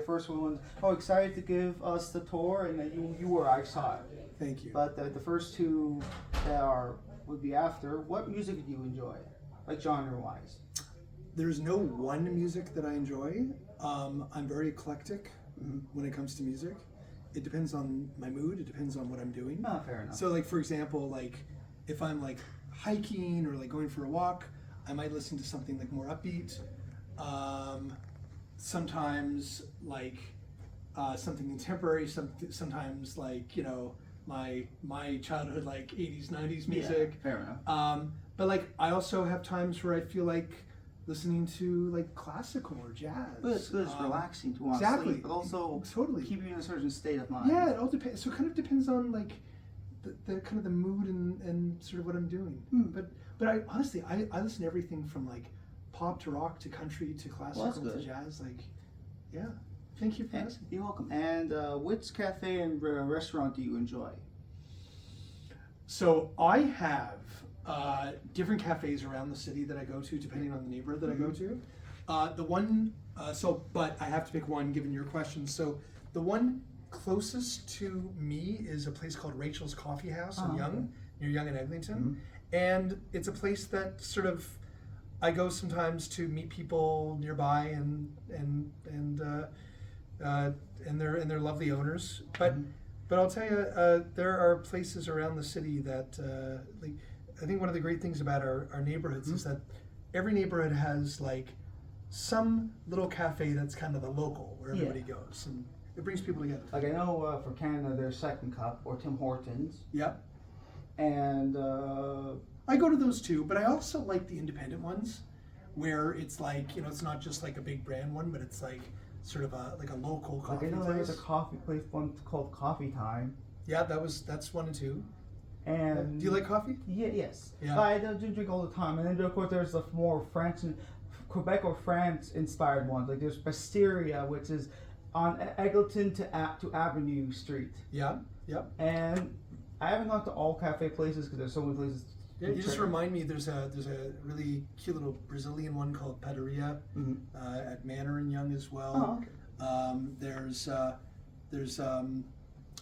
first one was excited to give us the tour, and you were, I saw it. Thank you. But the first two that would be after. What music do you enjoy, like genre-wise? There's no one music that I enjoy. I'm very eclectic when it comes to music. It depends on my mood. It depends on what I'm doing. Oh, fair enough. So, like, for example, like if I'm like hiking or like going for a walk, I might listen to something like more upbeat. Sometimes like something contemporary. Sometimes like, you know, my childhood like 80s, 90s music. Yeah, fair enough. But like I also have times where I feel like listening to like classical or jazz. But it's good. It's relaxing to want to exactly. sleep, but also totally keep you in a certain state of mind. Yeah, it all depends. So it kind of depends on like the kind of the mood and sort of what I'm doing. But I honestly I listen to everything from like pop to rock to country to classical to jazz. Like, yeah. Thank you for asking. You're welcome. And which cafe and restaurant do you enjoy? So I have different cafes around the city that I go to, depending on the neighborhood that I go to. But I have to pick one given your question. So the one closest to me is a place called Rachel's Coffee House in Yonge, near Yonge and Eglinton. And it's a place that sort of I go sometimes to meet people nearby and they're lovely owners. But I'll tell you, there are places around the city that like I think one of the great things about our neighborhoods is that every neighborhood has like some little cafe that's kind of the local where everybody goes, and it brings people together. Like I know for Canada, there's Second Cup or Tim Hortons. Yep. And I go to those too, but I also like the independent ones, where it's like, you know, it's not just like a big brand one, but it's like sort of a local coffee place. I know place. there's a coffee place one called Coffee Time. Yeah, that's one and two. And do you like coffee? Yeah, yes. Yeah. I do drink all the time, and then of course there's the more French and Quebec or France inspired ones. Like there's Pasteria, which is on Eglinton to Avenue Street. Yeah, yep. And I haven't gone to all cafe places because there's so many places. Yeah, you just remind me. There's a really cute little Brazilian one called Padaria at Manor in Yonge as well. Oh, okay.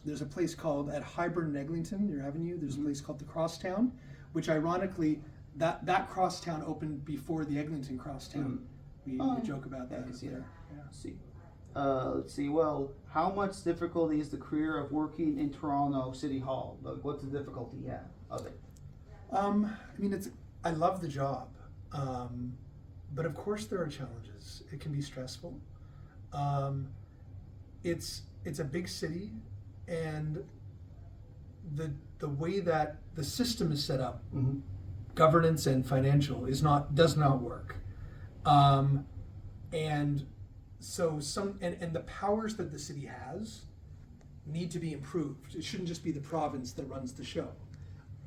There's a place called at Highburn and Eglinton near Avenue. There's a place called the Crosstown, which ironically that Crosstown opened before the Eglinton Crosstown. We joke about that. I can see that. Yeah. Let's see. Well, how much difficulty is the career of working in Toronto City Hall? Like, what's the difficulty of it? I mean, I love the job, but of course there are challenges. It can be stressful. It's a big city, and the way that the system is set up, governance and financial, does not work, and so and the powers that the city has need to be improved. It shouldn't just be the province that runs the show.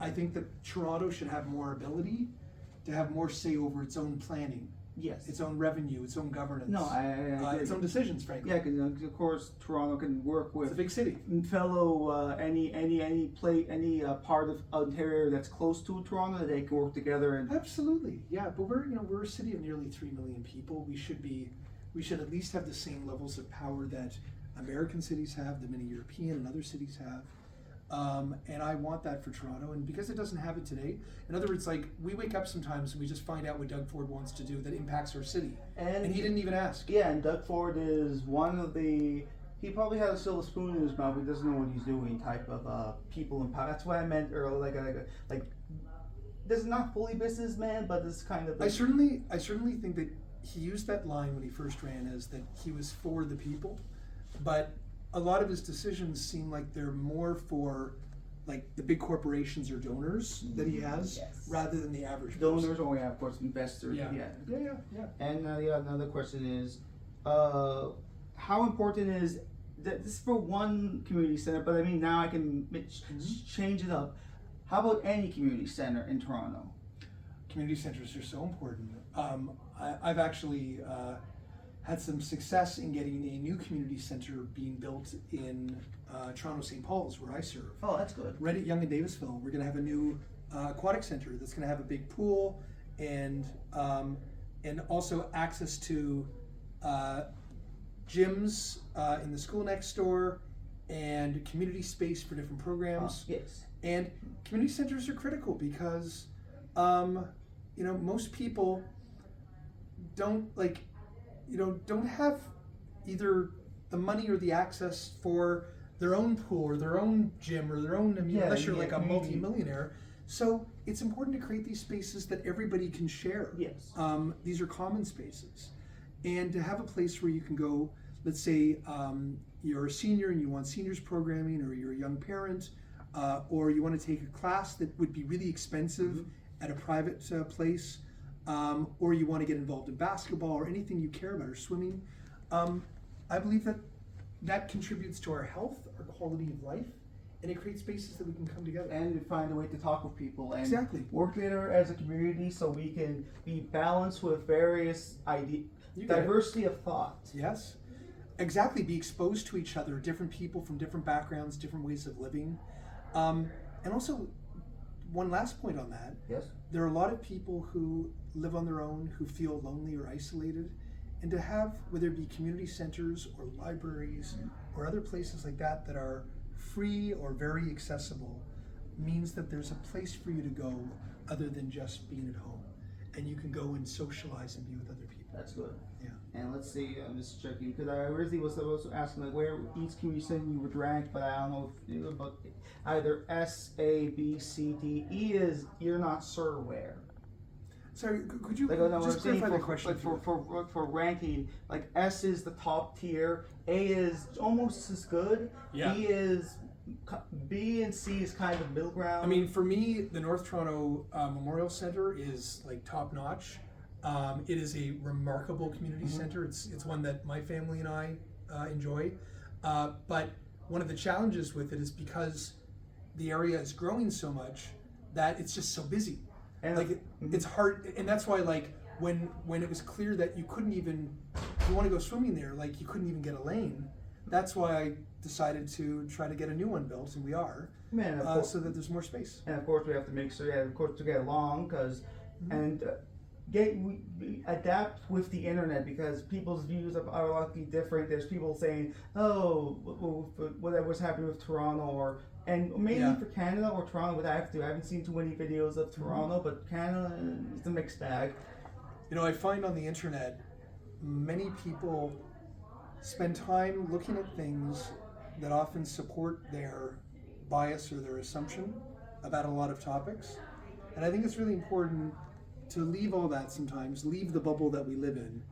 I think that Toronto should have more ability to have more say over its own planning, its own revenue, its own governance, its own decisions, frankly. Yeah, because of course Toronto can work with it's a big city. Fellow any part of Ontario that's close to Toronto, they can work together. And absolutely, yeah. But we're a city of nearly 3 million people. We should at least have the same levels of power that American cities have, that many European and other cities have. And I want that for Toronto, and because it doesn't have it today, in other words, like we wake up sometimes and we just find out what Doug Ford wants to do that impacts our city, and he didn't even ask. Yeah, and Doug Ford is one of the, he probably has a silver spoon in his mouth, but he doesn't know what he's doing type of people in power. That's what I meant earlier, like this is not fully businessman, but this kind of. I certainly think that he used that line when he first ran as that he was for the people, but a lot of his decisions seem like they're more for like the big corporations or donors that he has rather than the average donors person. Or of course investors. Yeah. And another question is, how important is that? This is for one community center, but I mean now I can change it up. How about any community center in Toronto? Community centers are so important. I've actually had some success in getting a new community center being built in Toronto St. Paul's, where I serve. Oh, that's good. Right at Yonge and Davisville, we're going to have a new aquatic center that's going to have a big pool and also access to gyms in the school next door, and community space for different programs. Yes. And community centers are critical because, most people don't don't have either the money or the access for their own pool or their own gym or their own, unless you're like a multi-millionaire. So it's important to create these spaces that everybody can share. Yes. These are common spaces. And to have a place where you can go, let's say you're a senior and you want seniors programming, or you're a young parent, or you want to take a class that would be really expensive at a private place, or you want to get involved in basketball or anything you care about, or swimming. I believe that contributes to our health, our quality of life, and it creates spaces that we can come together. And to find a way to talk with people and Exactly. work together as a community so we can be balanced with various diversity of thought. Yes, exactly. Be exposed to each other, different people from different backgrounds, different ways of living. And also, one last point on that. Yes. There are a lot of people who live on their own, who feel lonely or isolated. And to have, whether it be community centers or libraries or other places like that that are free or very accessible, means that there's a place for you to go other than just being at home. And you can go and socialize and be with other people. That's good. Yeah. And let's see, I'm just checking, because I originally was supposed to ask like where each community center you would rank, but I don't know if you know about either S, A, B, C, D. E is you're not sure where. Sorry, could you just clarify the question? Like for ranking, like S is the top tier, A is almost as good, Yeah. B and C is kind of middle ground. I mean, for me, the North Toronto Memorial Centre is like top notch. It is a remarkable community center. It's one that my family and I enjoy. But one of the challenges with it is because the area is growing so much that it's just so busy. And like it's hard, and that's why like when it was clear that you couldn't even, if you want to go swimming there, like you couldn't even get a lane. That's why I decided to try to get a new one built, and we are, so that there's more space. And of course we have to make sure, of course, to get along, because we adapt with the internet, because people's views are likely different. There's people saying, oh, whatever's happening with Toronto, and mainly for Canada or Toronto, I haven't seen too many videos of Toronto, but Canada is a mixed bag. You know, I find on the internet, many people spend time looking at things that often support their bias or their assumption about a lot of topics. And I think it's really important to leave all that sometimes, leave the bubble that we live in,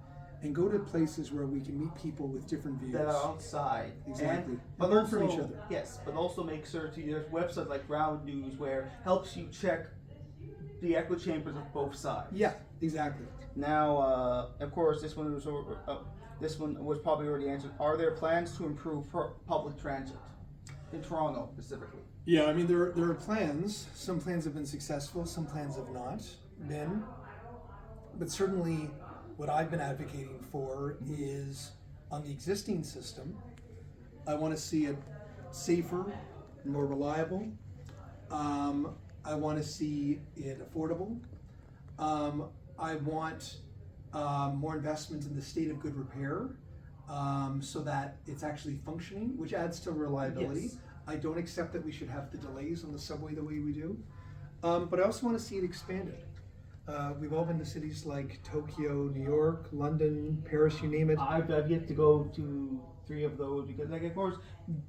and go to places where we can meet people with different views. That are outside. Exactly. But learn also, from each other. Yes, but also make sure there's websites like Ground News where helps you check the echo chambers of both sides. Yeah, exactly. Now, of course, this one was probably already answered. Are there plans to improve public transit in Toronto specifically? Yeah, I mean, there are plans. Some plans have been successful, some plans have not been. But certainly what I've been advocating for is on the existing system, I want to see it safer, more reliable. I want to see it affordable. I want more investment in the state of good repair, so that it's actually functioning, which adds to reliability. Yes. I don't accept that we should have the delays on the subway the way we do. But I also want to see it expanded. We've all been to cities like Tokyo, New York, London, Paris, you name it. I've yet to go to 3 of those, because, like, of course,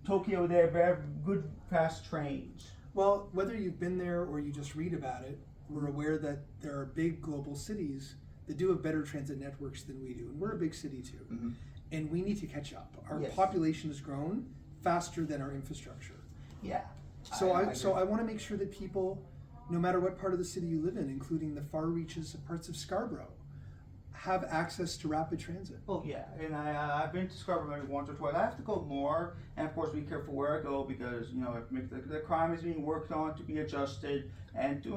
Tokyo, they have good fast trains. Well, whether you've been there or you just read about it, we're aware that there are big global cities that do have better transit networks than we do. And we're a big city too. And we need to catch up. Our population has grown faster than our infrastructure. Yeah. So I want to make sure that people, no matter what part of the city you live in, including the far reaches of parts of Scarborough, have access to rapid transit. Oh yeah, and I've been to Scarborough maybe once or twice. I have to go more, and of course be careful where I go, because the crime is being worked on to be adjusted, and to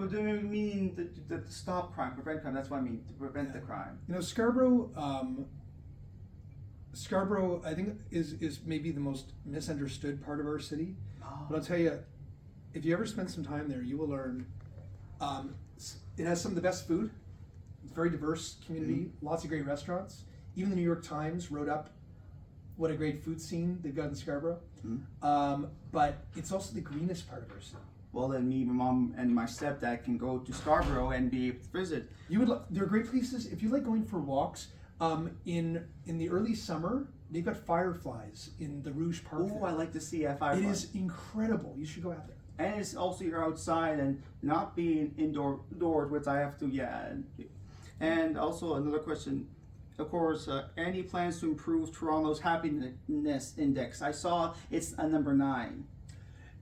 mean to stop crime, prevent crime. That's what I mean, to prevent the crime. You know, Scarborough, I think is maybe the most misunderstood part of our city. But I'll tell you, if you ever spend some time there, you will learn. It has some of the best food. It's a very diverse community, lots of great restaurants. Even the New York Times wrote up what a great food scene they've got in Scarborough. But it's also the greenest part of our city. Well, then me, my mom, and my stepdad can go to Scarborough and be able to visit. You would. There are great places if you like going for walks. In the early summer, they've got fireflies in the Rouge Park. Oh, I like to see a firefly. It is incredible. You should go out there. And it's also you're outside and not being indoors, which I have to, yeah. And also another question, of course, any plans to improve Toronto's happiness index? I saw it's a number 9.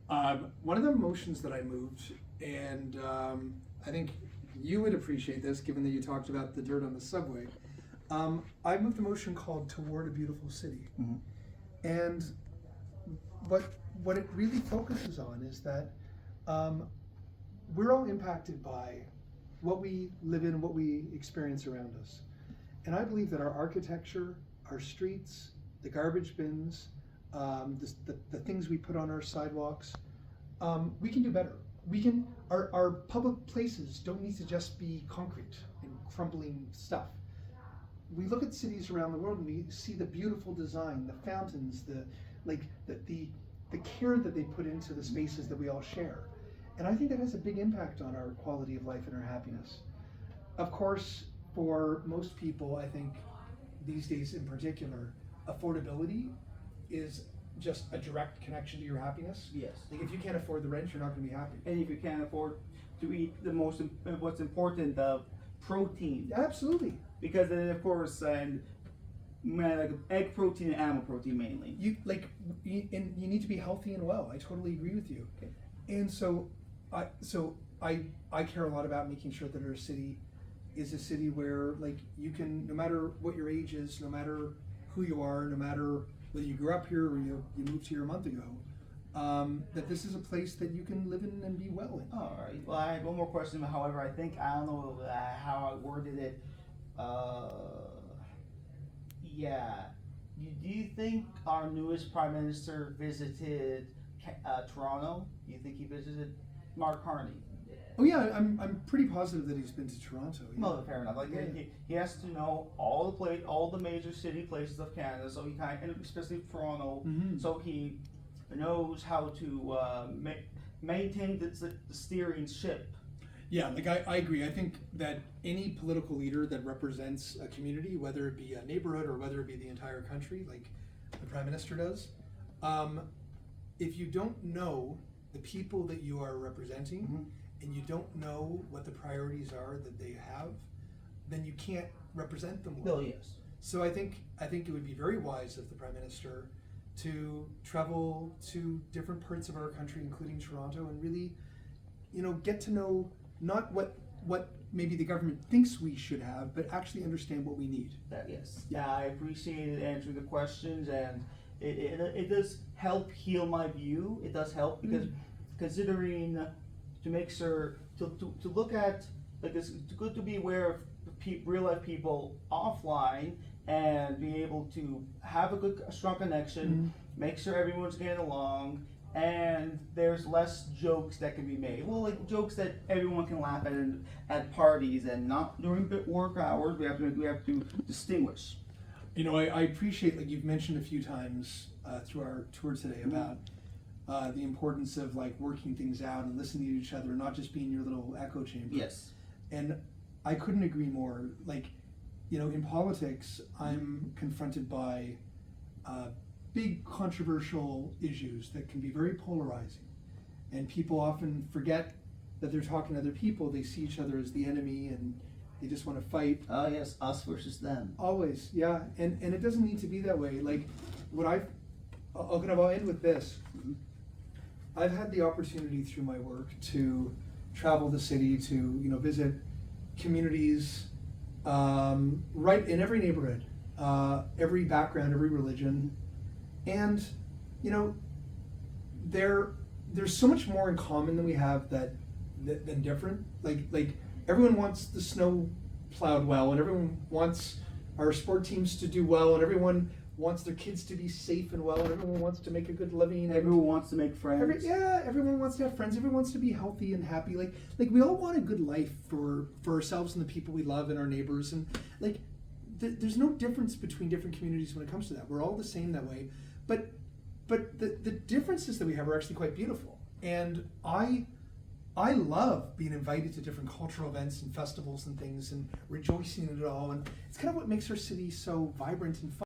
One of the motions that I moved, and I think you would appreciate this, given that you talked about the dirt on the subway. I moved a motion called "Toward a Beautiful City," and what it really focuses on is that we're all impacted by what we live in and what we experience around us. And I believe that our architecture, our streets, the garbage bins, the things we put on our sidewalks, we can do better. Our public places don't need to just be concrete and crumbling stuff. We look at cities around the world and we see the beautiful design, the fountains, the care that they put into the spaces that we all share. And I think that has a big impact on our quality of life and our happiness. Of course, for most people, I think these days in particular, affordability is just a direct connection to your happiness. Yes. Like if you can't afford the rent, you're not going to be happy. And if you can't afford to eat what's important, the protein. Absolutely. Because then, of course, and like egg protein and animal protein mainly. You need to be healthy and well. I totally agree with you. Okay. And so I care a lot about making sure that our city is a city where like you can, no matter what your age is, no matter who you are, no matter whether you grew up here or you moved here a month ago, that this is a place that you can live in and be well in. All right. Well, I have one more question. However, I think I don't know how I worded it. Yeah. Do you think our newest prime minister visited Toronto? Do you think he visited Mark Carney? Oh yeah, I'm pretty positive that he's been to Toronto. Yeah. No, fair enough. Like he has to know all the major city places of Canada, so he and especially Toronto, so he knows how to maintain the steering ship. Yeah, like I agree. I think that any political leader that represents a community, whether it be a neighborhood or whether it be the entire country, like the Prime Minister does, if you don't know the people that you are representing, and you don't know what the priorities are that they have, then you can't represent them well. Oh, yes. So I think it would be very wise of the Prime Minister to travel to different parts of our country, including Toronto, and really, get to know not what maybe the government thinks we should have, but actually understand what we need. Yes. Yeah, I appreciate answering the questions, and it does help heal my view. It does help because considering to make sure to look at, like, it's good to be aware of real life people offline and be able to have a strong connection, make sure everyone's getting along, and there's less jokes that can be made. Well, like jokes that everyone can laugh at parties and not during work hours. We have to distinguish. I appreciate, like you've mentioned a few times through our tour today about the importance of like working things out and listening to each other, not just being your little echo chamber. Yes. And I couldn't agree more. Like, in politics, I'm confronted by big controversial issues that can be very polarizing. And people often forget that they're talking to other people. They see each other as the enemy and they just want to fight. Oh yes, us versus them. Always, yeah. And it doesn't need to be that way. Like, I'll end with this. I've had the opportunity through my work to travel the city, to visit communities right in every neighborhood, every background, every religion, and there's so much more in common than we have than different. Like everyone wants the snow plowed well, and everyone wants our sport teams to do well, and everyone wants their kids to be safe and well, and everyone wants to make a good living. Everyone wants to make friends. Everyone wants to have friends. Everyone wants to be healthy and happy. Like we all want a good life for ourselves and the people we love and our neighbors. And like there's no difference between different communities when it comes to that. We're all the same that way, but the differences that we have are actually quite beautiful. And I love being invited to different cultural events and festivals and things and rejoicing in it all. And it's kind of what makes our city so vibrant and fun.